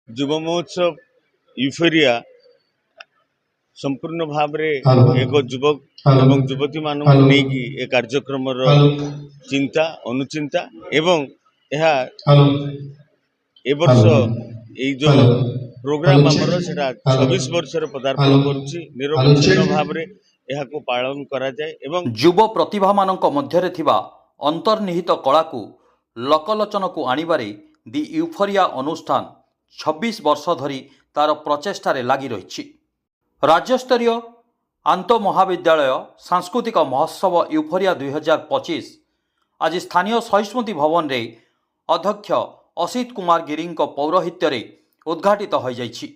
ଯୁବ ମହୋତ୍ସବ ୟୁଫୋରିଆ संपूर्ण भाव रे एक युवक एवं युवती मानक नहीं ए कार्यक्रम चिंता अनुचिंता एवं ए वर्ष ये जो प्रोग्राम आमर सेटा 26 वर्ष पदार्पण करुछि निरवच्छिन्न भाव रे एहा को पालन करा जाय एवं युव प्रतिभा मानक मध्यरे थिबा अंतर्निहित कला को लोकलोचन को आनिबारे दि यूफोरिया अनुष्ठान 26 वर्ष धरी तार प्रचेष्टार लगी रही। राज्यस्तरीय आंत महाविद्यालय सांस्कृतिक महोत्सव यूफोरिया 2025 आज स्थानीय सहिष्णुति भवन रे अध्यक्ष असित कुमार गिरी पौरोहित्य रे उद्घाटित हो जाइछि।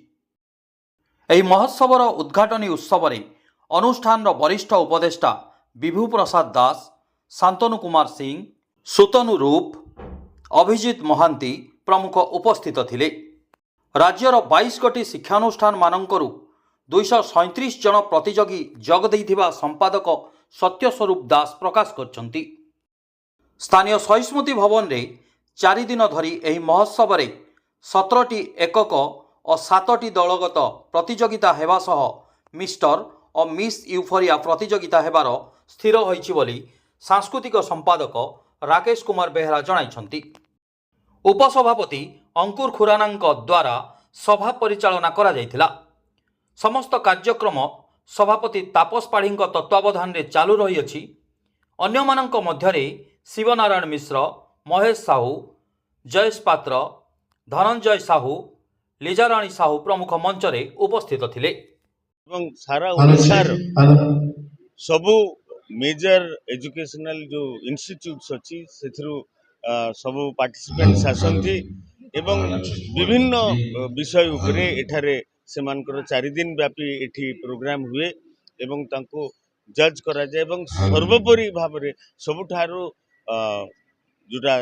एही महोत्सवर उद्घाटनी उत्सव रे अनुष्ठान वरिष्ठ उपदेष्टा विभु प्रसाद दास, शांतनु कुमार सिंह, सुतनु रूप, अभिजित महांती प्रमुख उपस्थित थिले। राज्यर 22 गोटी शिक्षानुष्ठान मानकरू 237 जन प्रतियोगी जग देइथिबा संपादक सत्यस्वरूप दास प्रकाश करछंती। स्थानीय सहिष्णुति भवन रे 4 दिन धरी एही महोत्सव रे 17टी एकक और 7टी दलगत प्रतियोगिता हेबा सह मिस्टर और मिस यूफोरिया प्रतियोगिता हेबार स्थिर होइछि बोली सांस्कृतिक संपादक राकेश कुमार बेहरा जणाइछंती। उपसभापति अंकुर खुरानांक द्वारा सभा परिचालना करा जायथिला। समस्त कार्यक्रम सभापति तापस पाढ़ी तत्वावधान रे चालू रही अछि। अन्य मानक मध्यरे शिवनारायण मिश्र, महेश साहू, जयेश पात्र, धनंजय साहू, लीजाराणी साहू प्रमुख मंच रे उपस्थित थिले। एवं सारा ओडिशार सबु मेजर एजुकेशनल जो इंस्टीट्यूट्स अछि सेथरु सबु पार्टिसिपेंट्स आसंती एवं विभिन्न विषय उपरे एठारे सेमानकर 4 दिन व्यापी एठी प्रोग्राम हुए एवं तांको जज करा जाय एवं सर्वोपरि भाव रे सबुठारो जोटा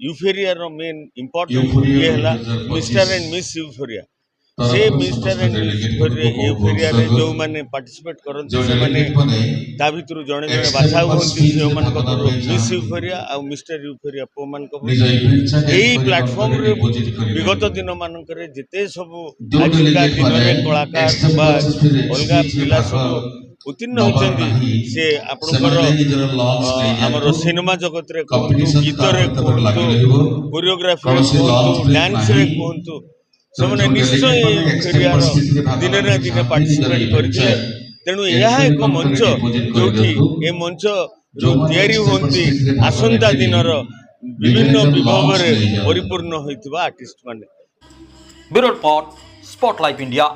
यूफोरिया रो मेन इंपोर्टेंट ये हला मिस्टर एंड मिस यूफोरिया से मिस्टर एंड मिस यूफोरिया रे जो माने पार्टिसिपेट करन से माने ता भितरु जणे जणे बाछा होंती से मान को मिस यूफोरिया आ मिस्टर यूफोरिया पो मान को एही प्लेटफॉर्म रे विगत दिन मान करे जते सब आजिका दिन रे कलाकार बा अलगा पिला सब उत्तीर्ण होचंदी से आपनकर हमर सिनेमा जगत रे कहंतु गीत रे कहंतु कोरियोग्राफी रे कहंतु डांस रे कहंतु सबने निश्चय दिन ना दिन पार्टिसिपेट करथिले। तेणु यह एक मंच जोठी ए मंच जो तैयारी होंती आसंता दिनर विभिन्न विभाग रे परिपूर्ण होइतबा आर्टिस्ट माने। Bureau report spotlight India.